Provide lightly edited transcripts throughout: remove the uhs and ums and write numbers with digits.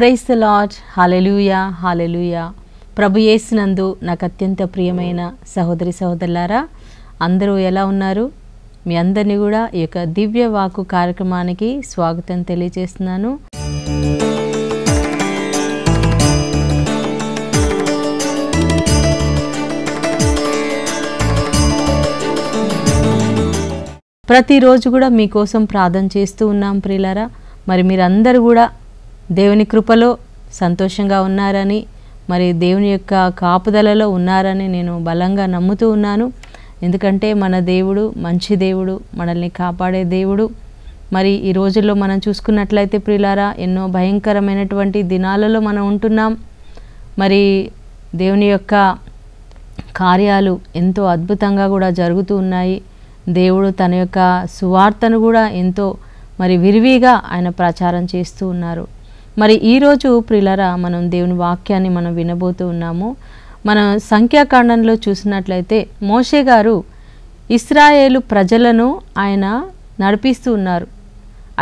Praise the Lord. Hallelujah hallelujah. ప్రభు యేసునందు నాకు అత్యంత ప్రియమైన సహోదరి సహోదరులారా, అందరూ ఎలా ఉన్నారు? మీ అందరినీ కూడా ఈ యొక్క దివ్య వాక్కు కార్యక్రమానికి స్వాగతం తెలియజేస్తున్నాను. ప్రతిరోజు కూడా మీకోసం ప్రార్థన చేస్తూ ఉన్నాం ప్రియులారా. మరి మీరందరూ కూడా దేవుని కృపలో సంతోషంగా ఉన్నారని, మరి దేవుని యొక్క కాపుదలలో ఉన్నారని నేను బలంగా నమ్ముతూ ఉన్నాను. ఎందుకంటే మన దేవుడు మంచి దేవుడు, మనల్ని కాపాడే దేవుడు. మరి ఈ రోజుల్లో మనం చూసుకున్నట్లయితే ప్రియులారా, ఎన్నో భయంకరమైనటువంటి దినాలలో మనం ఉంటున్నాం. మరి దేవుని యొక్క కార్యాలు ఎంతో అద్భుతంగా కూడా జరుగుతూ ఉన్నాయి. దేవుడు తన యొక్క సువార్తను కూడా ఎంతో మరి విరివిగా ఆయన ప్రచారం చేస్తూ ఉన్నారు. మరి ఈరోజు ప్రియులారా, మనం దేవుని వాక్యాన్ని మనం వినబోతూ ఉన్నాము. మనం సంఖ్యాకాండంలో చూసినట్లయితే మోషే గారు ఇశ్రాయేలు ప్రజలను ఆయన నడిపిస్తూ ఉన్నారు.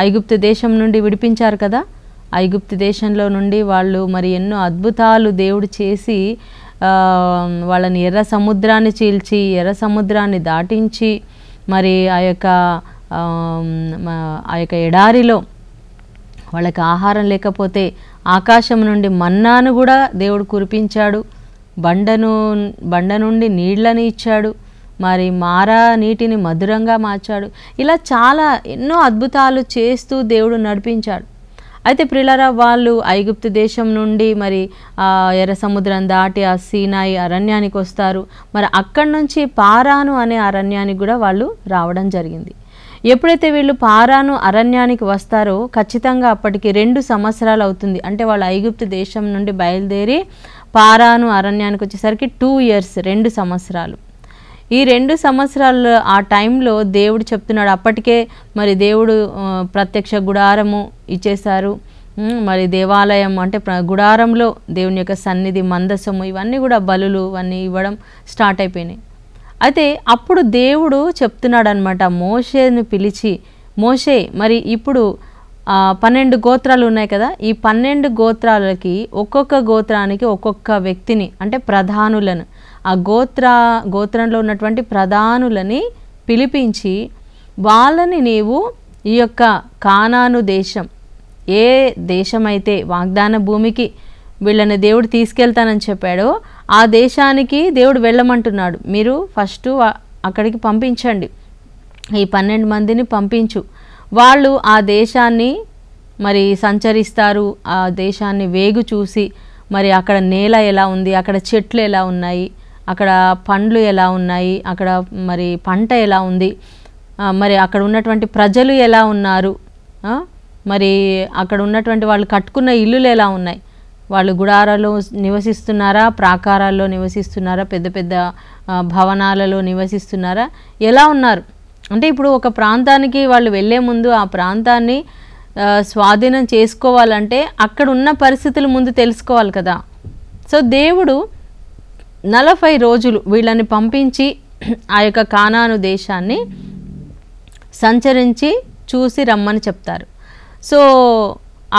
ఐగుప్తు దేశం నుండి విడిపించారు కదా. ఐగుప్తు దేశంలో నుండి వాళ్ళు మరి ఎన్నో అద్భుతాలు దేవుడు చేసి వాళ్ళని ఎర్ర సముద్రాన్ని చీల్చి, ఎర్ర సముద్రాన్ని దాటించి, మరి ఆ యొక్క ఎడారిలో వాళ్ళకి ఆహారం లేకపోతే ఆకాశం నుండి మన్నాను కూడా దేవుడు కురిపించాడు. బండ నుండి నీళ్ళని ఇచ్చాడు. మరి మారా నీటిని మధురంగా మార్చాడు. ఇలా చాలా ఎన్నో అద్భుతాలు చేస్తూ దేవుడు నడిపించాడు. అయితే ప్రియులారా, వాళ్ళు ఐగుప్తు దేశం నుండి మరి ఎర్ర సముద్రం దాటి ఆ సీనాయి అరణ్యానికి వస్తారు. మరి అక్కడి నుంచి పారాను అనే అరణ్యానికి కూడా వాళ్ళు రావడం జరిగింది. ఎప్పుడైతే వీళ్ళు పారాను అరణ్యానికి వస్తారో ఖచ్చితంగా అప్పటికి 2 సంవత్సరాలు అవుతుంది. అంటే వాళ్ళు ఐగుప్తు దేశం నుండి బయలుదేరి పారాను అరణ్యానికి వచ్చేసరికి 2 years, 2 సంవత్సరాలు. ఈ 2 సంవత్సరాలు ఆ టైంలో దేవుడు చెప్తున్నాడు. అప్పటికే మరి దేవుడు ప్రత్యక్ష గుడారము ఇచ్చేశారు. మరి దేవాలయం అంటే గుడారంలో దేవుని యొక్క సన్నిధి, మందసము, ఇవన్నీ కూడా బలులు ఇవన్నీ ఇవ్వడం స్టార్ట్ అయిపోయినాయి. అయితే అప్పుడు దేవుడు చెప్తున్నాడు అనమాట మోషేని పిలిచి, మోషే మరి ఇప్పుడు 12 గోత్రాలు ఉన్నాయి కదా, ఈ 12 గోత్రాలకి ఒక్కొక్క గోత్రానికి ఒక్కొక్క వ్యక్తిని, అంటే ప్రధానులను, ఆ గోత్రంలో ఉన్నటువంటి ప్రధానులని పిలిపించి వాళ్ళని నీవు ఈ యొక్క కానాను దేశం, ఏ దేశమైతే వాగ్దాన భూమికి వీళ్ళని దేవుడు తీసుకెళ్తానని చెప్పాడో ఆ దేశానికి దేవుడు వెళ్ళమంటున్నాడు. మీరు ఫస్ట్ అక్కడికి పంపించండి, ఈ 12 మందిని పంపించు. వాళ్ళు ఆ దేశాన్ని మరి సంచరిస్తారు. ఆ దేశాన్ని వేగు చూసి మరి అక్కడ నేల ఎలా ఉంది, అక్కడ చెట్లు ఎలా ఉన్నాయి, అక్కడ పండ్లు ఎలా ఉన్నాయి, అక్కడ మరి పంట ఎలా ఉంది, మరి అక్కడ ఉన్నటువంటి ప్రజలు ఎలా ఉన్నారు, మరి అక్కడ ఉన్నటువంటి వాళ్ళు కట్టుకున్న ఇల్లులు ఎలా ఉన్నాయి, వాళ్ళు గుడారాల్లో నివసిస్తున్నారా, ప్రాకారాల్లో నివసిస్తున్నారా, పెద్ద పెద్ద భవనాలలో నివసిస్తున్నారా, ఎలా ఉన్నారు. అంటే ఇప్పుడు ఒక ప్రాంతానికి వాళ్ళు వెళ్ళే ముందు ఆ ప్రాంతాన్ని స్వాధీనం చేసుకోవాలంటే అక్కడ ఉన్న పరిస్థితులు ముందు తెలుసుకోవాలి కదా. సో దేవుడు 40 రోజులు వీళ్ళని పంపించి ఆ యొక్క కానాను దేశాన్ని సంచరించి చూసి రమ్మని చెప్తారు. సో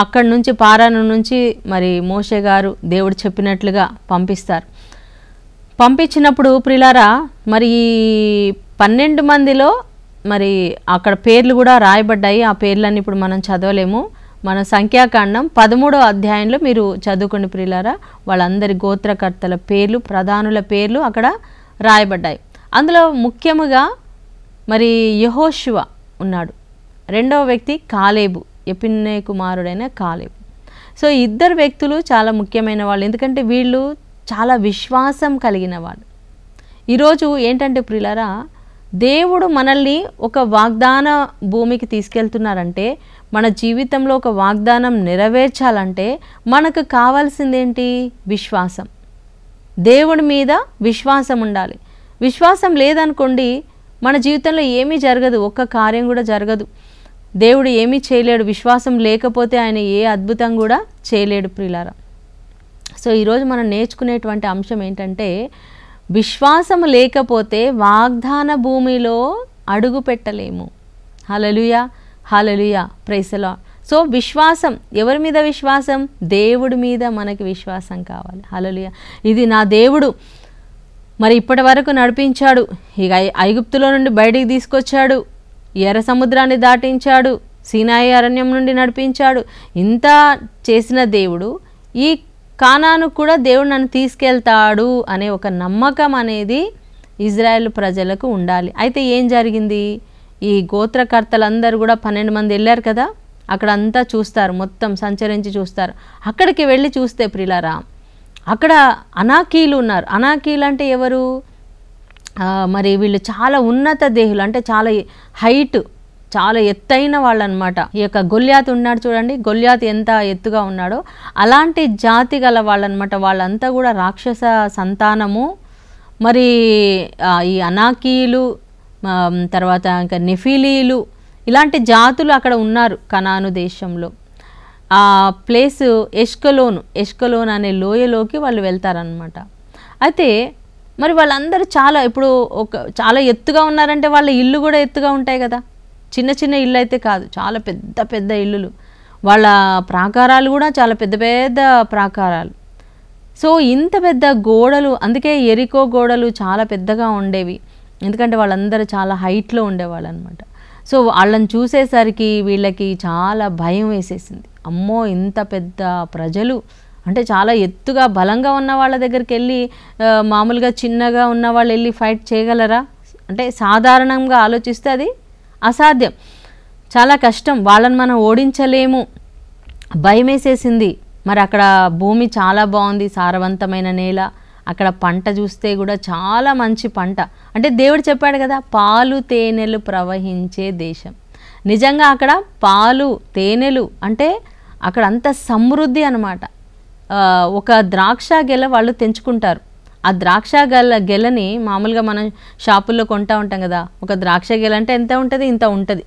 అక్కడి నుంచి పారాను నుంచి మరి మోషే గారు దేవుడు చెప్పినట్లుగా పంపిస్తారు. పంపించినప్పుడు ప్రియులారా, మరి ఈ 12 మందిలో మరి అక్కడ పేర్లు కూడా రాయబడ్డాయి. ఆ పేర్లన్నీ ఇప్పుడు మనం చదవలేము. మన సంఖ్యాకాండం 13వ అధ్యాయంలో మీరు చదువుకోండి ప్రియులారా. వాళ్ళందరి గోత్రకర్తల పేర్లు, ప్రధానుల పేర్లు అక్కడ రాయబడ్డాయి. అందులో ముఖ్యముగా మరి యెహోషువ ఉన్నాడు. 2వ వ్యక్తి కాలేబు, యెఫున్నె కుమారుడైన కాలేబు. సో 2 వ్యక్తులు చాలా ముఖ్యమైన వాళ్ళు. ఎందుకంటే వీళ్ళు చాలా విశ్వాసం కలిగిన వాళ్ళు. ఈరోజు ఏంటంటే ప్రియులారా, దేవుడు మనల్ని ఒక వాగ్దాన భూమికి తీసుకెళ్తున్నారంటే, మన జీవితంలో ఒక వాగ్దానం నెరవేర్చాలంటే మనకు కావాల్సిందేంటి? విశ్వాసం. దేవుడి మీద విశ్వాసం ఉండాలి. విశ్వాసం లేదనుకోండి మన జీవితంలో ఏమీ జరగదు, ఒక్క కార్యం కూడా జరగదు. దేవుడు ఏమీ చేయలేడు. విశ్వాసం లేకపోతే ఆయన ఏ అద్భుతం కూడా చేయలేడు ప్రియులారా. సో ఈరోజు మనం నేర్చుకునేటువంటి అంశం ఏంటంటే, విశ్వాసం లేకపోతే వాగ్దాన భూమిలో అడుగు పెట్టలేము. హల్లెలూయా హల్లెలూయా, ప్రైజ్ ది లార్డ్. సో విశ్వాసం, ఎవరి మీద విశ్వాసం? దేవుడి మీద మనకి విశ్వాసం కావాలి. హల్లెలూయా. ఇది నా దేవుడు మరి ఇప్పటి వరకు నడిపించాడు, ఇక ఐగుప్తులో నుండి బయటికి తీసుకొచ్చాడు, ఎర్ర సముద్రాన్ని దాటించాడు, సీనాయి అరణ్యం నుండి నడిపించాడు. ఇంత చేసిన దేవుడు ఈ కానాను కూడా దేవుడు నన్ను తీసుకెళ్తాడు అనే ఒక నమ్మకం అనేది ఇజ్రాయెల్ ప్రజలకు ఉండాలి. అయితే ఏం జరిగింది? ఈ గోత్రకర్తలందరూ కూడా 12 మంది వెళ్ళారు కదా, అక్కడ అంతా చూస్తారు, మొత్తం సంచరించి చూస్తారు. అక్కడికి వెళ్ళి చూస్తే ప్రియులారా, అక్కడ అనాకీలు ఉన్నారు. అనాకీలు అంటే ఎవరు? మరి వీళ్ళు చాలా ఉన్నత దేహులు, అంటే చాలా హైట్, చాలా ఎత్తైన వాళ్ళు అనమాట. ఈ యొక్క గొల్యాత్ ఉన్నాడు చూడండి, గొల్యాత్ ఎంత ఎత్తుగా ఉన్నాడో అలాంటి జాతి గల వాళ్ళనమాట. వాళ్ళంతా కూడా రాక్షస సంతానము. మరి ఈ అనాకీలు, తర్వాత ఇంకా నెఫిలీలు, ఇలాంటి జాతులు అక్కడ ఉన్నారు కనాను దేశంలో. ఆ ప్లేస్ ఎష్కలోన్ అనే లోయలోకి వాళ్ళు వెళ్తారనమాట. అయితే మరి వాళ్ళందరూ ఇప్పుడు చాలా ఎత్తుగా ఉన్నారంటే వాళ్ళ ఇల్లు కూడా ఎత్తుగా ఉంటాయి కదా, చిన్న చిన్న ఇల్లు అయితే కాదు, చాలా పెద్ద పెద్ద ఇల్లులు. వాళ్ళ ప్రాకారాలు కూడా చాలా పెద్ద పెద్ద ప్రాకారాలు. సో ఇంత పెద్ద గోడలు, అందుకే ఎరికో గోడలు చాలా పెద్దగా ఉండేవి, ఎందుకంటే వాళ్ళందరూ చాలా హైట్లో ఉండేవాళ్ళు అనమాట. సో వాళ్ళని చూసేసరికి వీళ్ళకి చాలా భయం వేసేసింది. అమ్మో, ఇంత పెద్ద ప్రజలు, అంటే చాలా ఎత్తుగా బలంగా ఉన్న వాళ్ళ దగ్గరికి వెళ్ళి మామూలుగా చిన్నగా ఉన్న వాళ్ళు వెళ్ళి ఫైట్ చేయగలరా? అంటే సాధారణంగా ఆలోచిస్తే అది అసాధ్యం, చాలా కష్టం, వాళ్ళని మనం ఓడించలేము. భయం వేసేసింది. మరి అక్కడ భూమి చాలా బాగుంది, సారవంతమైన నేల, అక్కడ పంట చూస్తే కూడా చాలా మంచి పంట. అంటే దేవుడు చెప్పాడు కదా, పాలు తేనెలు ప్రవహించే దేశం. నిజంగా అక్కడ పాలు తేనెలు అంటే అక్కడ అంత సమృద్ధి అన్నమాట. ఒక ద్రాక్ష గెల వాళ్ళు తెంచుకుంటారు. ఆ ద్రాక్ష గెలని మామూలుగా మనం షాపుల్లో కొంటా ఉంటాం కదా, ఒక ద్రాక్ష గెల అంటే ఎంత ఉంటుంది? ఇంత ఉంటుంది,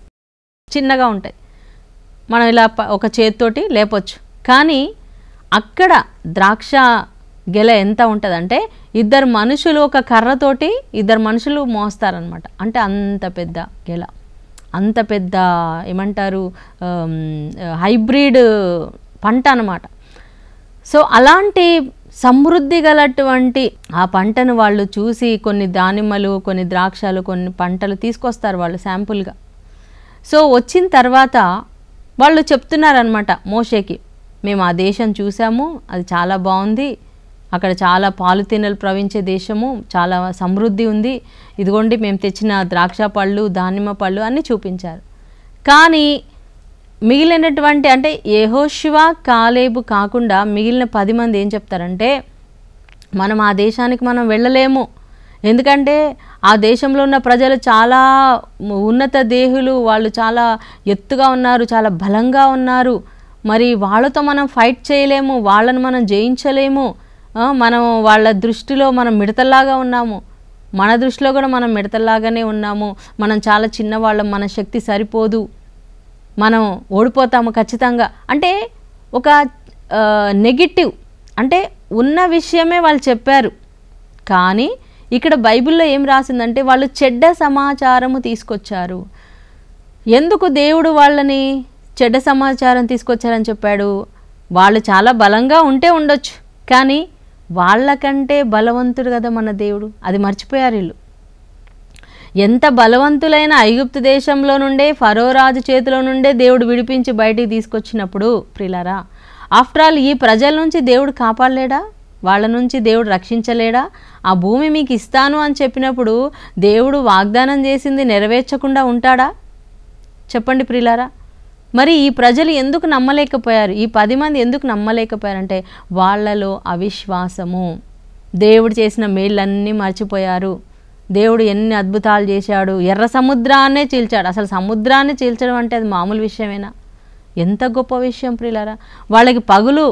చిన్నగా ఉంటాయి, మనం ఇలా ఒక చేతితోటి లేపొచ్చు. కానీ అక్కడ ద్రాక్ష గెల ఎంత ఉంటుందంటే 2 మనుషులు ఒక కర్రతోటి 2 మనుషులు మోస్తారనమాట. అంటే అంత పెద్ద గెల, అంత పెద్ద ఏమంటారు హైబ్రిడ్ పంట అన్నమాట. సో అలాంటి సమృద్ధి గలటువంటి ఆ పంటను వాళ్ళు చూసి కొన్ని దానిమ్మలు, కొన్ని ద్రాక్షలు, కొన్ని పంటలు తీసుకొస్తారు వాళ్ళు శాంపుల్గా. సో వచ్చిన తర్వాత వాళ్ళు చెప్తున్నారనమాట మోషేకి, మేము ఆ దేశం చూసాము, అది చాలా బాగుంది, అక్కడ చాలా పాలు తేనెలు ప్రవహించే దేశము, చాలా సమృద్ధి ఉంది, ఇదిగోండి మేము తెచ్చిన ద్రాక్ష పళ్ళు, దానిమ్మ పళ్ళు అన్నీ చూపించారు. కానీ మిగిలినటువంటి అంటే యెహోషువ, కాలేబు కాకుండా మిగిలిన 10 మంది ఏం చెప్తారంటే, మనం ఆ దేశానికి మనం వెళ్ళలేము, ఎందుకంటే ఆ దేశంలో ఉన్న ప్రజలు చాలా ఉన్నత దేహులు, వాళ్ళు చాలా ఎత్తుగా ఉన్నారు, చాలా బలంగా ఉన్నారు, మరి వాళ్ళతో మనం ఫైట్ చేయలేము, వాళ్ళని మనం జయించలేము, మనం వాళ్ళ దృష్టిలో మనం మిడతల్లాగా ఉన్నాము, మన దృష్టిలో కూడా మనం మిడతల్లాగానే ఉన్నాము, మనం చాలా చిన్నవాళ్ళం, మన శక్తి సరిపోదు, మనం ఓడిపోతాము ఖచ్చితంగా. అంటే ఒక నెగిటివ్, అంటే ఉన్న విషయమే వాళ్ళు చెప్పారు. కానీ ఇక్కడ బైబిల్లో ఏం రాసిందంటే వాళ్ళు చెడ్డ సమాచారము తీసుకొచ్చారు. ఎందుకు దేవుడు వాళ్ళని చెడ్డ సమాచారం తీసుకొచ్చారని చెప్పాడు? వాళ్ళు చాలా బలంగా ఉంటే ఉండొచ్చు, కానీ వాళ్ళకంటే బలవంతుడు కదా మన దేవుడు, అది మర్చిపోయారు వీళ్ళు. ఎంత బలవంతులైన ఐగుప్తు దేశంలో నుండే, ఫరో రాజు చేతిలో నుండే దేవుడు విడిపించి బయటికి తీసుకొచ్చినప్పుడు ప్రియులారా, ఆఫ్టర్ ఆల్ ఈ ప్రజల నుంచి దేవుడు కాపాడలేడా? వాళ్ళ నుంచి దేవుడు రక్షించలేడా? ఆ భూమి మీకు ఇస్తాను అని చెప్పినప్పుడు దేవుడు వాగ్దానం చేసింది నెరవేర్చకుండా ఉంటాడా? చెప్పండి ప్రియులారా. మరి ఈ ప్రజలు ఎందుకు నమ్మలేకపోయారు? ఈ 10 మంది ఎందుకు నమ్మలేకపోయారంటే వాళ్ళలో అవిశ్వాసము. దేవుడు చేసిన మేళ్ళన్నీ మర్చిపోయారు. దేవుడు ఎన్ని అద్భుతాలు చేశాడు, ఎర్ర సముద్రాన్నే చీల్చాడు. అసలు సముద్రాన్ని చీల్చడం అంటే అది మామూలు విషయమేనా? ఎంత గొప్ప విషయం ప్రియులారా. వాళ్ళకి పగులు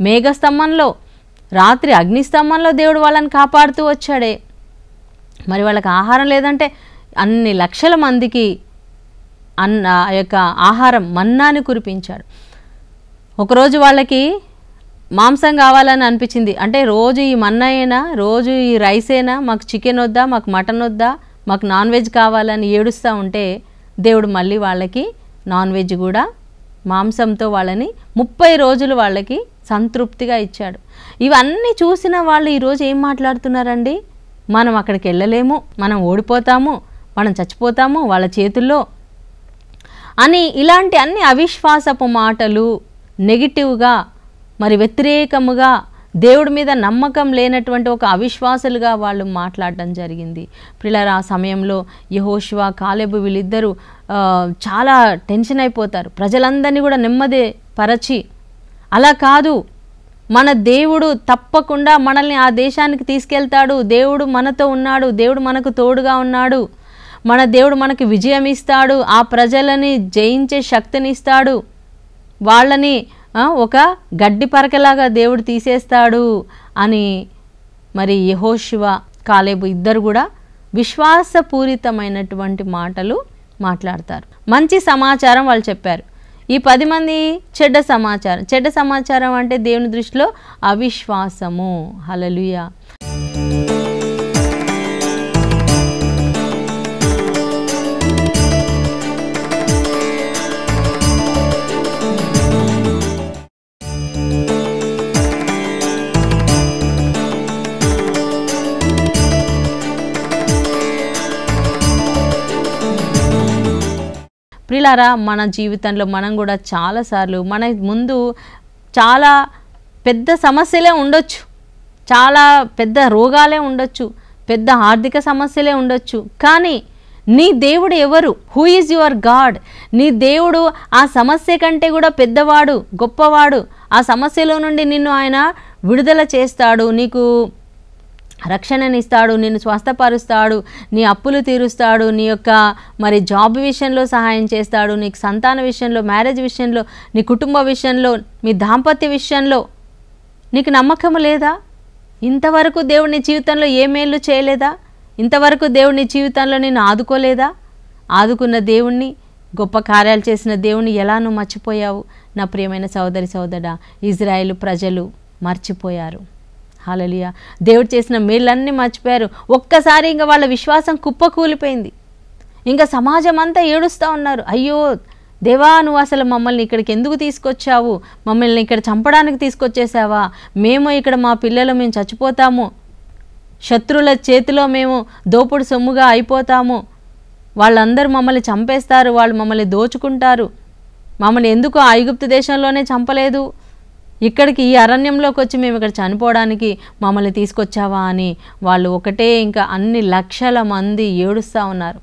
మేఘస్తంభంలో, రాత్రి అగ్నిస్తంభంలో దేవుడు వాళ్ళని కాపాడుతూ వచ్చాడే. మరి వాళ్ళకి ఆహారం లేదంటే అన్ని లక్షల మందికి ఆ యొక్క ఆహారం మన్నాని కురిపించాడు. ఒకరోజు వాళ్ళకి మాంసం కావాలని అనిపించింది, అంటే రోజు ఈ మన్నా అయినా, రోజు ఈ రైస్ అయినా, మాకు చికెన్ వద్దా, మాకు మటన్ వద్దా, మాకు నాన్ వెజ్ కావాలని ఏడుస్తూ ఉంటే దేవుడు మళ్ళీ వాళ్ళకి నాన్ వెజ్ కూడా మాంసంతో వాళ్ళని 30 రోజులు వాళ్ళకి సంతృప్తిగా ఇచ్చాడు. ఇవన్నీ చూసిన వాళ్ళు ఈరోజు ఏం మాట్లాడుతున్నారండి? మనం అక్కడికి వెళ్ళలేము, మనం ఓడిపోతాము, మనం చచ్చిపోతాము వాళ్ళ చేతుల్లో అని ఇలాంటి అన్ని అవిశ్వాసపు మాటలు, నెగిటివ్గా మరి వ్యతిరేకముగా దేవుడి మీద నమ్మకం లేనటువంటి ఒక అవిశ్వాసులుగా వాళ్ళు మాట్లాడడం జరిగింది. ప్రియులారా, ఆ సమయంలో యెహోషువ, కాలేబు వీళ్ళిద్దరూ చాలా టెన్షన్ అయిపోతారు. ప్రజలందరినీ కూడా నెమ్మది పరచి, అలా కాదు, మన దేవుడు తప్పకుండా మనల్ని ఆ దేశానికి తీసుకెళ్తాడు, దేవుడు మనతో ఉన్నాడు, దేవుడు మనకు తోడుగా ఉన్నాడు, మన దేవుడు మనకు విజయం ఇస్తాడు, ఆ ప్రజలని జయించే శక్తిని ఇస్తాడు, వాళ్ళని ఒక గడ్డి పరకలాగా దేవుడు తీసేస్తాడు అని మరి యెహోషువ, కాలేబు ఇద్దరు కూడా విశ్వాసపూరితమైనటువంటి మాటలు మాట్లాడతారు. మంచి సమాచారం వాళ్ళు చెప్పారు. ఈ 10 మంది చెడ్డ సమాచారం. చెడ్డ సమాచారం అంటే దేవుని దృష్టిలో అవిశ్వాసము. హల్లెలూయా. ప్రియులారా, మన జీవితంలో మనం కూడా చాలాసార్లు మన ముందు చాలా పెద్ద సమస్యలే ఉండొచ్చు, చాలా పెద్ద రోగాలే ఉండొచ్చు, పెద్ద ఆర్థిక సమస్యలే ఉండొచ్చు. కానీ నీ దేవుడు ఎవరు? Who is your God? నీ దేవుడు ఆ సమస్య కంటే కూడా పెద్దవాడు, గొప్పవాడు. ఆ సమస్యలో నుండి నిన్ను ఆయన విడుదల చేస్తాడు, నీకు రక్షణనిస్తాడు, నిన్ను స్వస్థపరుస్తాడు, నీ అప్పులు తీరుస్తాడు, నీ యొక్క మరి జాబ్ విషయంలో సహాయం చేస్తాడు, నీకు సంతాన విషయంలో, మ్యారేజ్ విషయంలో, నీ కుటుంబ విషయంలో, మీ దాంపత్య విషయంలో నీకు నమ్మకం లేదా? ఇంతవరకు దేవుడు నీ జీవితంలో ఏ మేలు చేయలేదా? ఇంతవరకు దేవుడు నీ జీవితంలో నిన్ను ఆదుకోలేదా? ఆదుకున్న దేవుణ్ణి, గొప్ప కార్యాలు చేసిన దేవుణ్ణి ఎలా నువ్వు మర్చిపోయావు? నా ప్రియమైన సోదరి సోదరుడా, ఇజ్రాయేలు ప్రజలు మర్చిపోయారు. హల్లెలూయా. దేవుడు చేసిన మేళ్ళన్నీ మర్చిపోయారు. ఒక్కసారి ఇంకా వాళ్ళ విశ్వాసం కుప్పకూలిపోయింది. ఇంకా సమాజం అంతా ఏడుస్తూ ఉన్నారు, అయ్యో దేవా, నువ్వు అసలు మమ్మల్ని ఇక్కడికి ఎందుకు తీసుకొచ్చావు? మమ్మల్ని ఇక్కడ చంపడానికి తీసుకొచ్చేసావా? మేము ఇక్కడ మా పిల్లలు మేము చచ్చిపోతాము, శత్రువుల చేతిలో మేము దోపుడు సొమ్ముగా అయిపోతాము, వాళ్ళందరూ మమ్మల్ని చంపేస్తారు, వాళ్ళు మమ్మల్ని దోచుకుంటారు, మమ్మల్ని ఎందుకు ఆ ఐగుప్తు దేశంలోనే చంపలేదు, ఇక్కడికి ఈ అరణ్యంలోకి వచ్చి మేము ఇక్కడ చనిపోవడానికి మమ్మల్ని తీసుకొచ్చావా అని వాళ్ళు ఒకటే ఇంకా అన్ని లక్షల మంది ఏడుస్తూ ఉన్నారు,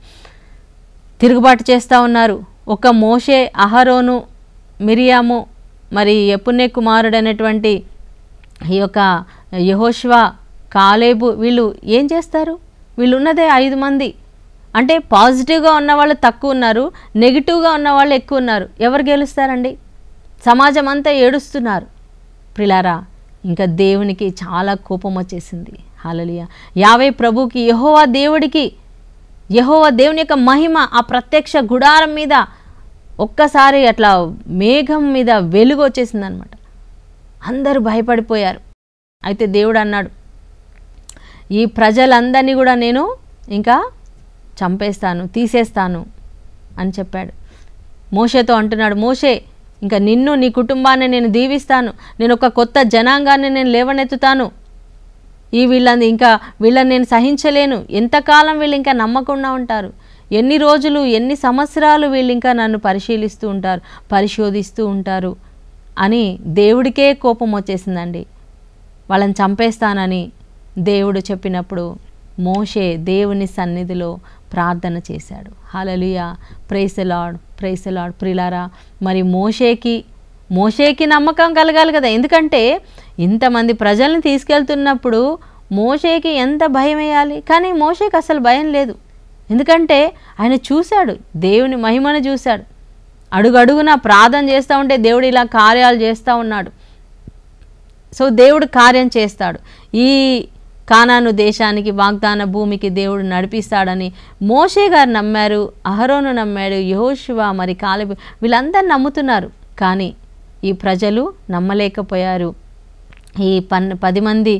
తిరుగుబాటు చేస్తూ ఉన్నారు. ఒక మోషే, అహరోను, మిరియాము, మరి యెఫున్నె కుమారుడైనటువంటి ఈ యొక్క యెహోషువ, కాలేబు వీళ్ళు ఏం చేస్తారు? వీళ్ళు ఉన్నదే 5 మంది. అంటే పాజిటివ్గా ఉన్నవాళ్ళు తక్కువ ఉన్నారు, నెగిటివ్గా ఉన్నవాళ్ళు ఎక్కువ ఉన్నారు. ఎవరు గెలుస్తారండి? సమాజం అంతా ఏడుస్తున్నారు. ప్రిలారా, ఇంకా దేవునికి చాలా కోపం వచ్చేసింది. హల్లెలూయా. యావే ప్రభుకి, యెహోవా దేవుడికి, యెహోవా దేవుని యొక్క మహిమ ఆ ప్రత్యక్ష గుడారం మీద ఒక్కసారి అట్లా మేఘం మీద వెలుగు వచ్చేసింది అనమాట. అందరూ భయపడిపోయారు. అయితే దేవుడు అన్నాడు, ఈ ప్రజలందరినీ కూడా నేను ఇంకా చంపేస్తాను, తీసేస్తాను అని చెప్పాడు. మోషేతో అంటున్నాడు, మోషే, ఇంకా నిన్ను, నీ కుటుంబాన్ని నేను దీవిస్తాను, నేను ఒక కొత్త జనాంగాన్ని నేను లేవనెత్తుతాను, వీళ్ళని నేను సహించలేను, ఎంతకాలం వీళ్ళు ఇంకా నమ్మకుండా ఉంటారు, ఎన్ని రోజులు ఎన్ని సంవత్సరాలు వీళ్ళు ఇంకా నన్ను పరిశీలిస్తూ ఉంటారు, పరిశోధిస్తూ ఉంటారు అని దేవుడికే కోపం వచ్చేసిందండి. వాళ్ళని చంపేస్తానని దేవుడు చెప్పినప్పుడు మోషే దేవుని సన్నిధిలో ప్రార్థన చేశాడు. Hallelujah. Praise the Lord, praise the Lord. ప్రియులారా, మరి మోషేకి నమ్మకం కలగాలి కదా. ఎందుకంటే ఇంతమంది ప్రజల్ని తీసుకెళ్తున్నప్పుడు మోషేకి ఎంత భయం వేయాలి. కానీ మోషేకి అసలు భయం లేదు. ఎందుకంటే ఆయన చూశాడు, దేవుని మహిమను చూశాడు. అడుగడుగునా ప్రార్థన చేస్తూ ఉంటే దేవుడు ఇలా కార్యాలు చేస్తూ ఉన్నాడు. సో దేవుడు కార్యం చేస్తాడు. ఈ కానాను దేశానికి, వాగ్దాన భూమికి దేవుడు నడిపిస్తాడని మోషే గారు నమ్మారు, అహరోను నమ్మాడు, యెహోషువ, మరి కాలేబు వీళ్ళందరూ నమ్ముతున్నారు. కానీ ఈ ప్రజలు నమ్మలేకపోయారు. ఈ 10 మంది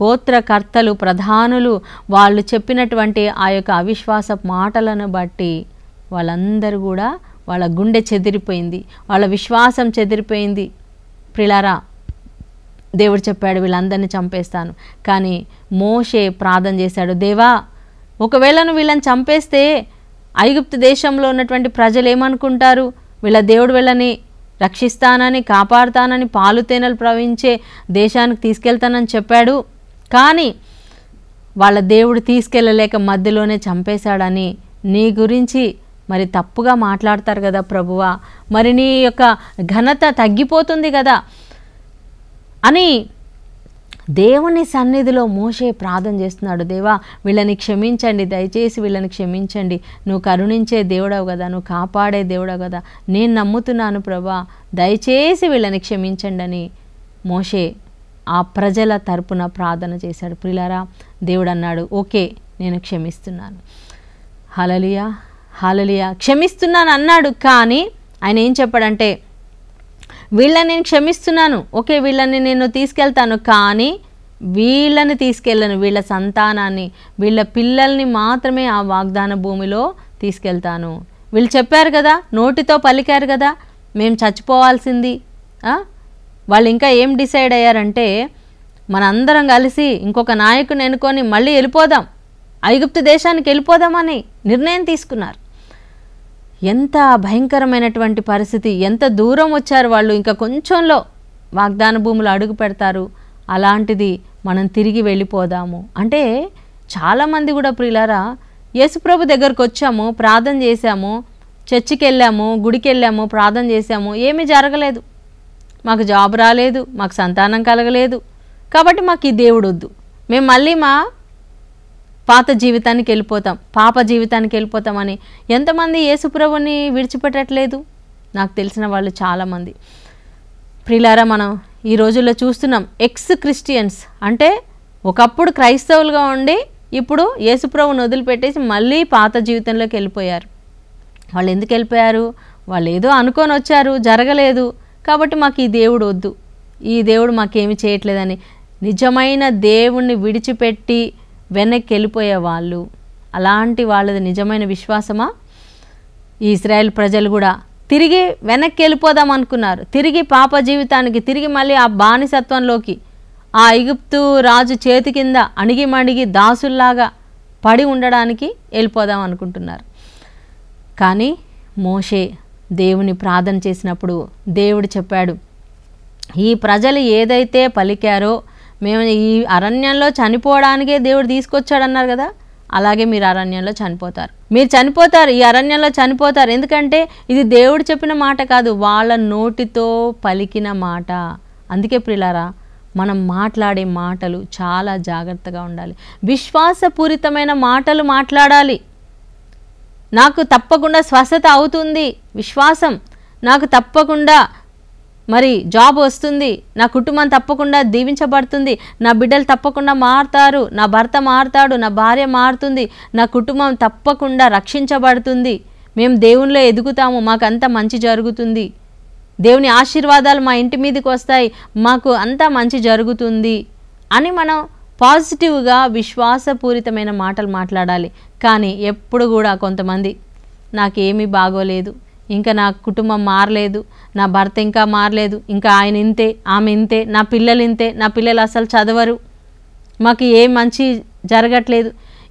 గోత్రకర్తలు, ప్రధానులు వాళ్ళు చెప్పినటువంటి ఆ యొక్క అవిశ్వాస మాటలను బట్టి వాళ్ళందరూ కూడా వాళ్ళ గుండె చెదిరిపోయింది, వాళ్ళ విశ్వాసం చెదిరిపోయింది. ప్రిలారా, దేవుడు చెప్పాడు వీళ్ళందరినీ చంపేస్తాను. కానీ మోషే ప్రార్థన చేశాడు, దేవా ఒకవేళ నువ్వు వీళ్ళని చంపేస్తే ఐగుప్తు దేశంలో ఉన్నటువంటి ప్రజలు ఏమనుకుంటారు? వీళ్ళ దేవుడు వీళ్ళని రక్షిస్తానని, కాపాడుతానని, పాలు తేనెలు ప్రవహించే దేశానికి తీసుకెళ్తానని చెప్పాడు. కానీ వాళ్ళ దేవుడు తీసుకెళ్ళలేక మధ్యలోనే చంపేశాడని నీ గురించి మరి తప్పుగా మాట్లాడతారు కదా ప్రభువా, మరి నీ యొక్క ఘనత తగ్గిపోతుంది కదా అని దేవుని సన్నిధిలో మోషే ప్రార్థన చేస్తున్నాడు. దేవా వీళ్ళని క్షమించండి, దయచేసి వీళ్ళని క్షమించండి, నువ్వు కరుణించే దేవుడవు కదా, నువ్వు కాపాడే దేవుడవు కదా, నేను నమ్ముతున్నాను ప్రభా, దయచేసి వీళ్ళని క్షమించండి అని మోషే ఆ ప్రజల తరపున ప్రార్థన చేశాడు. ప్రియులారా, దేవుడు అన్నాడు, ఓకే నేను క్షమిస్తున్నాను. హల్లెలూయా, హల్లెలూయా, క్షమిస్తున్నాను అన్నాడు. కానీ ఆయన ఏం చెప్పాడంటే, వీళ్ళని నేను క్షమిస్తున్నాను, ఓకే వీళ్ళని నేను తీసుకెళ్తాను, కానీ వీళ్ళని తీసుకెళ్ళను, వీళ్ళ సంతానాన్ని, వీళ్ళ పిల్లల్ని మాత్రమే ఆ వాగ్దాన భూమిలో తీసుకెళ్తాను. వీళ్ళు చెప్పారు కదా, నోటితో పలికారు కదా మేము చచ్చిపోవాల్సింది. వాళ్ళు ఇంకా ఏం డిసైడ్ అయ్యారంటే, మనందరం కలిసి ఇంకొక నాయకుని ఎన్నుకొని మళ్ళీ వెళ్ళిపోదాం, ఐగుప్తు దేశానికి వెళ్ళిపోదామని నిర్ణయం తీసుకున్నారు. ఎంత భయంకరమైనటువంటి పరిస్థితి, ఎంత దూరం వచ్చారు వాళ్ళు, ఇంకా కొంచెంలో వాగ్దాన భూములు అడుగు పెడతారు. అలాంటిది మనం తిరిగి వెళ్ళిపోదాము అంటే, చాలామంది కూడా ప్రియులారా యేసుప్రభు దగ్గరకు వచ్చాము, ప్రార్థన చేశాము, చర్చికి వెళ్ళాము, గుడికి వెళ్ళాము, ప్రార్థన చేశాము, ఏమీ జరగలేదు, మాకు జాబ్ రాలేదు, మాకు సంతానం కలగలేదు, కాబట్టి మాకు ఈ దేవుడు వద్దు, మేము మళ్ళీ మా పాత జీవితానికి వెళ్ళిపోతాం, పాప జీవితానికి వెళ్ళిపోతామని ఎంతమంది యేసుప్రభుని విడిచిపెట్టట్లేదు? నాకు తెలిసిన వాళ్ళు చాలామంది. ప్రియులారా, మనం ఈ రోజుల్లో చూస్తున్నాం ఎక్స్ క్రిస్టియన్స్ అంటే ఒకప్పుడు క్రైస్తవులుగా ఉండి ఇప్పుడు యేసుప్రభుని వదిలిపెట్టేసి మళ్ళీ పాత జీవితంలోకి వెళ్ళిపోయారు. వాళ్ళు ఎందుకు వెళ్ళిపోయారు? వాళ్ళు ఏదో అనుకొని వచ్చారు, జరగలేదు, కాబట్టి మాకు ఈ దేవుడు వద్దు, ఈ దేవుడు మాకేమి చేయట్లేదని నిజమైన దేవుణ్ణి విడిచిపెట్టి వెనక్కి వెళ్ళిపోయే వాళ్ళు, అలాంటి వాళ్ళది నిజమైన విశ్వాసమా? ఈ ఇశ్రాయేల్ ప్రజలు కూడా తిరిగి వెనక్కి వెళ్ళిపోదాం అనుకున్నారు, తిరిగి పాప జీవితానికి, తిరిగి మళ్ళీ ఆ బానిసత్వంలోకి, ఆ ఐగుప్తు రాజు చేతి కింద అణిగిమణిగి దాసుల్లాగా పడి ఉండడానికి వెళ్ళిపోదాం అనుకుంటున్నారు. కానీ మోషే దేవుని ప్రార్థన చేసినప్పుడు దేవుడు చెప్పాడు, ఈ ప్రజలు ఏదైతే పలికారో మేము ఈ అరణ్యంలో చనిపోవడానికే దేవుడు తీసుకొచ్చాడన్నారు కదా, అలాగే మీరు అరణ్యంలో చనిపోతారు, మీరు చనిపోతారు, ఈ అరణ్యంలో చనిపోతారు. ఎందుకంటే ఇది దేవుడు చెప్పిన మాట కాదు, వాళ్ళ నోటితో పలికిన మాట. అందుకే ప్రియులారా, మనం మాట్లాడే మాటలు చాలా జాగ్రత్తగా ఉండాలి, విశ్వాసపూరితమైన మాటలు మాట్లాడాలి. నాకు తప్పకుండా స్వస్థత అవుతుంది, విశ్వాసం, నాకు తప్పకుండా మరి జాబ్ వస్తుంది, నా కుటుంబం తప్పకుండా దీవించబడుతుంది, నా బిడ్డలు తప్పకుండా మారుతారు, నా భర్త మారుతాడు, నా భార్య మారుతుంది, నా కుటుంబం తప్పకుండా రక్షించబడుతుంది, మేము దేవునిలో ఎదుగుతాము, మాకు అంతా మంచి జరుగుతుంది, దేవుని ఆశీర్వాదాలు మా ఇంటి మీదకి వస్తాయి, మాకు అంతా మంచి జరుగుతుంది అని మనం పాజిటివ్గా విశ్వాసపూరితమైన మాటలు మాట్లాడాలి. కానీ ఎప్పుడు కూడా కొంతమంది నాకేమీ బాగోలేదు, ఇంకా నా కుటుంబం మారలేదు, నా భర్త ఇంకా మారలేదు, ఇంకా ఆయన ఇంతే, ఆమె ఇంతే, నా పిల్లలు ఇంతే, నా పిల్లలు అసలు చదవరు, మాకు ఏం మంచి జరగట్లేదు,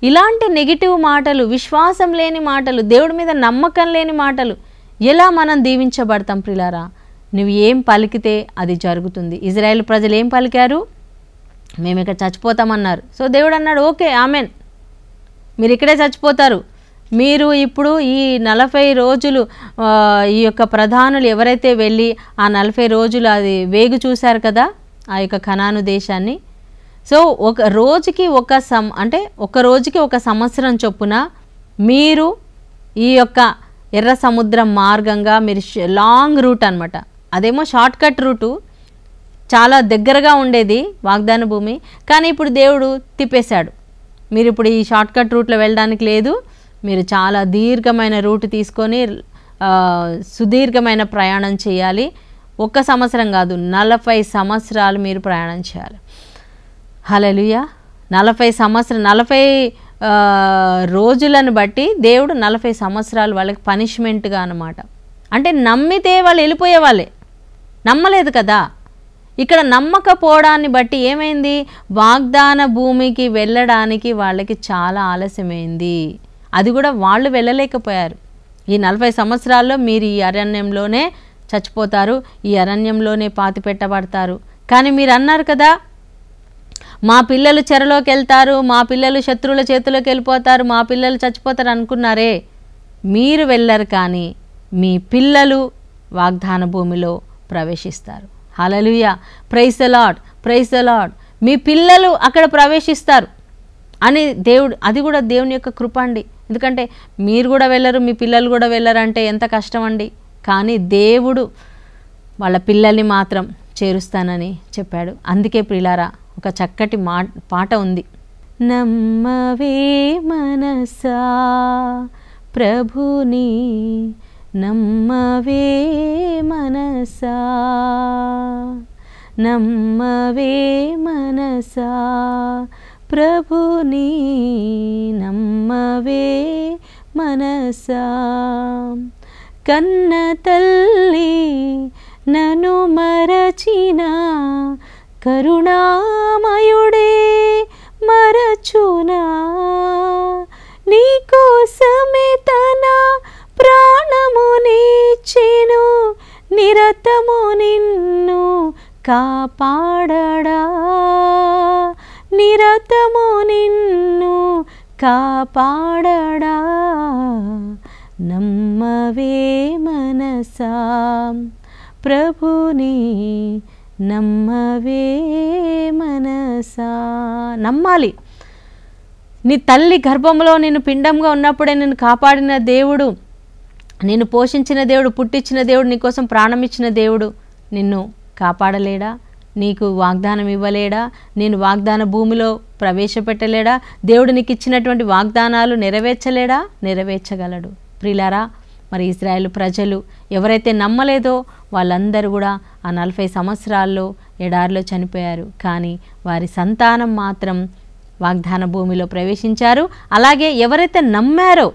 ఇలాంటి నెగిటివ్ మాటలు, విశ్వాసం లేని మాటలు, దేవుడి మీద నమ్మకం లేని మాటలు ఎలా మనం దీవించబడతాం? ప్రియులారా, నువ్వు ఏం పలికితే అది జరుగుతుంది. ఇజ్రాయేల్ ప్రజలు ఏం పలికారు? మేము ఇక్కడ చచ్చిపోతామన్నారు. సో దేవుడు అన్నాడు, ఓకే ఆమెన్, మీరు ఇక్కడే చచ్చిపోతారు, మీరు ఇప్పుడు ఈ 40 రోజులు ఈ యొక్క ప్రధానులు ఎవరైతే వెళ్ళి ఆ 40 రోజులు అది వేగు చూశారు కదా ఆ యొక్క కనాను దేశాన్ని. సో ఒక రోజుకి ఒక రోజుకి ఒక సంవత్సరం చొప్పున మీరు ఈ యొక్క ఎర్ర సముద్రం మార్గంగా మీరు లాంగ్ రూట్ అనమాట, అదేమో షార్ట్ కట్ రూటు, చాలా దగ్గరగా ఉండేది వాగ్దాన భూమి, కానీ ఇప్పుడు దేవుడు తిప్పేశాడు, మీరు ఇప్పుడు ఈ షార్ట్ కట్ రూట్లో వెళ్ళడానికి లేదు, మీరు చాలా దీర్ఘమైన రూట్ తీసుకొని సుదీర్ఘమైన ప్రయాణం చేయాలి. 1 సంవత్సరం కాదు, 40 సంవత్సరాలు మీరు ప్రయాణం చేయాలి. హల్లెలూయా. 40 రోజులను బట్టి దేవుడు 40 సంవత్సరాలు వాళ్ళకి పనిష్మెంట్గా అన్నమాట. అంటే నమ్మితే వాళ్ళు వెళ్ళిపోయే వాళ్ళే, నమ్మలేదు కదా. ఇక్కడ నమ్మకపోవడాన్ని బట్టి ఏమైంది, వాగ్దాన భూమికి వెళ్ళడానికి వాళ్ళకి చాలా ఆలస్యమైంది. అది కూడా వాళ్ళు వెళ్ళలేకపోయారు. ఈ 40 సంవత్సరాల్లో మీరు ఈ అరణ్యంలోనే చచ్చిపోతారు, ఈ అరణ్యంలోనే పాతి పెట్టబడతారు. కానీ మీరు అన్నారు కదా, మా పిల్లలు చెరలోకి వెళ్తారు, మా పిల్లలు శత్రువుల చేతిలోకి వెళ్ళిపోతారు, మా పిల్లలు చచ్చిపోతారు అనుకున్నారే, మీరు వెళ్ళరు. కానీ మీ పిల్లలు వాగ్దాన భూమిలో ప్రవేశిస్తారు. Hallelujah, praise the Lord, praise the Lord. మీ పిల్లలు అక్కడ ప్రవేశిస్తారు అని దేవుడు, అది కూడా దేవుని యొక్క కృప అండి. ఎందుకంటే మీరు కూడా వెళ్ళరు, మీ పిల్లలు కూడా వెళ్ళరు అంటే ఎంత కష్టం అండి. కానీ దేవుడు వాళ్ళ పిల్లల్ని మాత్రం చేరుస్తానని చెప్పాడు. అందుకే ప్రియులారా ఒక చక్కటి పాట ఉంది. నమ్మవే మనసా ప్రభుని, నమ్మవే మనసా, నమ్మవే మనసా ప్రభుని, నమ్మవే మనసా. కన్న తల్లి నన్ను మరచిన కరుణామయుడే మరచునా, నీకోసమే తన ప్రాణమునిచ్చెను, నిరతము నిన్ను కాపాడడా, నిరతము నిన్ను కాపాడడా. నమ్మవే మనసా ప్రభుని, నమ్మవే మనసా. నమ్మాలి. నీ తల్లి గర్భంలో నిన్ను పిండంగా ఉన్నప్పుడే నిన్ను కాపాడిన దేవుడు, నిన్ను పోషించిన దేవుడు, పుట్టించిన దేవుడు, నీకోసం ప్రాణం ఇచ్చిన దేవుడు నిన్ను కాపాడలేడా? నీకు వాగ్దానం ఇవ్వలేడా? నేను వాగ్దాన భూమిలో ప్రవేశపెట్టలేడా? దేవుడు నీకు ఇచ్చినటువంటి వాగ్దానాలు నెరవేర్చలేడా? నెరవేర్చగలడు. ప్రియులారా, మరి ఇశ్రాయేలు ప్రజలు ఎవరైతే నమ్మలేదో వాళ్ళందరూ కూడా ఆ 40 సంవత్సరాల్లో ఎడారిలో చనిపోయారు. కానీ వారి సంతానం మాత్రం వాగ్దాన భూమిలో ప్రవేశించారు. అలాగే ఎవరైతే నమ్మారో,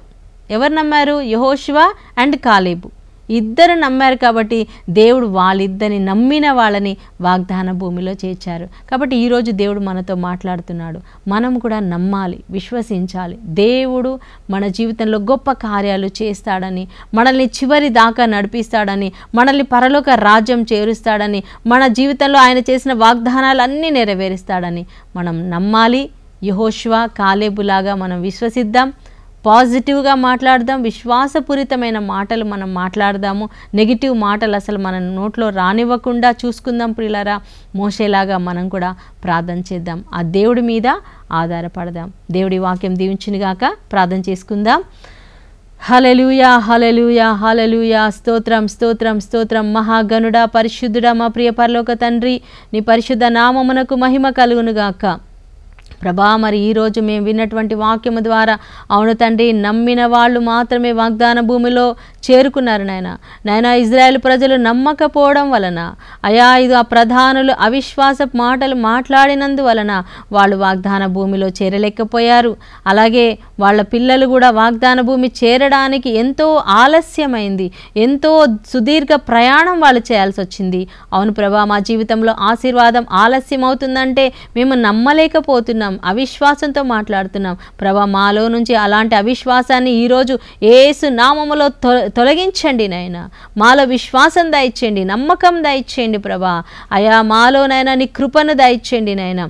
ఎవరు నమ్మారు? యెహోషువ అండ్ కాలేబు ఇద్దరు నమ్మారు. కాబట్టి దేవుడు వాళ్ళిద్దరిని, నమ్మిన వాళ్ళని వాగ్దాన భూమిలో చేర్చారు. కాబట్టి ఈరోజు దేవుడు మనతో మాట్లాడుతున్నాడు. మనం కూడా నమ్మాలి, విశ్వసించాలి. దేవుడు మన జీవితంలో గొప్ప కార్యాలు చేస్తాడని, మనల్ని చివరి దాకా నడిపిస్తాడని, మనల్ని పరలోక రాజ్యం చేరుస్తాడని, మన జీవితంలో ఆయన చేసిన వాగ్దానాలు అన్నీ నెరవేరుస్తాడని మనం నమ్మాలి. యెహోషువ కాలేబులాగా మనం విశ్వసిద్దాం, పాజిటివ్గా మాట్లాడదాం, విశ్వాసపూరితమైన మాటలు మనం మాట్లాడదాము. నెగిటివ్ మాటలు అసలు మన నోట్లో రానివ్వకుండా చూసుకుందాం. ప్రియులారా, మోషేలాగా మనం కూడా ప్రార్థన చేద్దాం, ఆ దేవుడి మీద ఆధారపడదాం. దేవుడి వాక్యం దీవించునుగాక. ప్రార్థన చేసుకుందాం. హల్లెలూయా, హల్లెలూయా, హల్లెలూయా. స్తోత్రం, స్తోత్రం, స్తోత్రం. మహాగణుడా, పరిశుద్ధుడా, మా ప్రియ పరలోక తండ్రి, నీ పరిశుద్ధ నామమునకు మహిమ కలుగునుగాక. ప్రభా, మరి ఈరోజు మేము విన్నటువంటి వాక్యము ద్వారా అవును తండ్రి, నమ్మిన వాళ్ళు మాత్రమే వాగ్దాన భూమిలో చేరుకున్నారు నాయన. ఇజ్రాయేల్ ప్రజలు నమ్మకపోవడం వలన, అయా ఇది ఆ ప్రధానులు అవిశ్వాస మాటలు మాట్లాడినందువలన వాళ్ళు వాగ్దాన భూమిలో చేరలేకపోయారు. అలాగే వాళ్ళ పిల్లలు కూడా వాగ్దాన భూమి చేరడానికి ఎంతో ఆలస్యమైంది, ఎంతో సుదీర్ఘ ప్రయాణం వాళ్ళు చేయాల్సి వచ్చింది. అవును ప్రభా, మా జీవితంలో ఆశీర్వాదం ఆలస్యం అవుతుందంటే మేము నమ్మలేకపోతున్నాం, అవిశ్వాసంతో మాట్లాడుతున్నాం. ప్రభా, మాలో నుంచి అలాంటి అవిశ్వాసాన్ని ఈరోజు యేసు నామములో తొలగించండి నాయన. మాలో విశ్వాసం దయచేయండి, నమ్మకం దయచేయండి ప్రభా. అయా మాలోనైనా నీ కృపను దయచేయండి నాయన.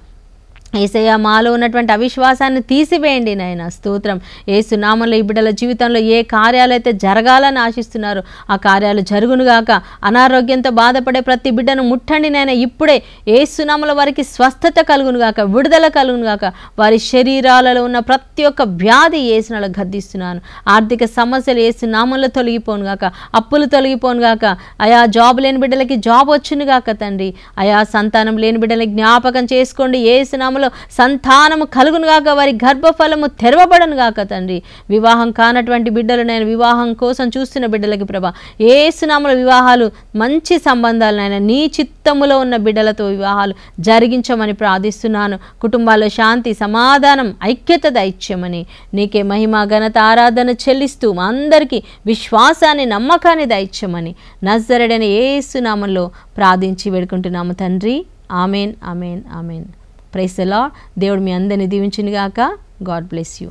యేసయ్య, మాలో ఉన్నటువంటి అవిశ్వాసాన్ని తీసివేయండి నాయన. స్తోత్రం. యేసు నామములో ఈ బిడ్డల జీవితంలో ఏ కార్యాలు అయితే జరగాలని ఆశిస్తున్నారో ఆ కార్యాలు జరుగునుగాక. అనారోగ్యంతో బాధపడే ప్రతి బిడ్డను ముట్టండి నాయన. ఇప్పుడే యేసు నామములో వారికి స్వస్థత కలుగునుగాక, విడుదల కలుగునుగాక. వారి శరీరాలలో ఉన్న ప్రతి ఒక్క వ్యాధి యేసు నామములో గద్దిస్తున్నాను. ఆర్థిక సమస్యలు యేసు నామములో తొలగిపోనుగాక, అప్పులు తొలగిపోనుగాక. అయా జాబ్ లేని బిడ్డలకి జాబ్ వచ్చునుగాక తండ్రి. అయా సంతానం లేని బిడ్డలకి జ్ఞాపకం చేసుకోండి. యేసు నామములో నామములో సంతానము కలుగును గాక, వారి గర్భఫలము తెరవబడను గాక తండ్రి. వివాహం కానటువంటి బిడ్డలు నేను వివాహం కోసం చూస్తున్న బిడ్డలకి ప్రభా యేసు నామములో వివాహాలు మంచి సంబంధాలు నాయన నీ చిత్తములో ఉన్న బిడ్డలతో వివాహాలు జరిగించమని ప్రార్థిస్తున్నాను. కుటుంబాల్లో శాంతి, సమాధానం, ఐక్యత దయచేయమని నీకే మహిమ, ఘనత, ఆరాధన చెల్లిస్తూ మా అందరికీ విశ్వాసాన్ని, నమ్మకాన్ని దయచేయమని నజరేయుడైన యేసు నామములో ప్రార్థించి వేడుకుంటున్నాము తండ్రి. Amen, amen, amen. Praise the Lord. దేవుడు మీ అందరిని దీవించును గాక. God bless you.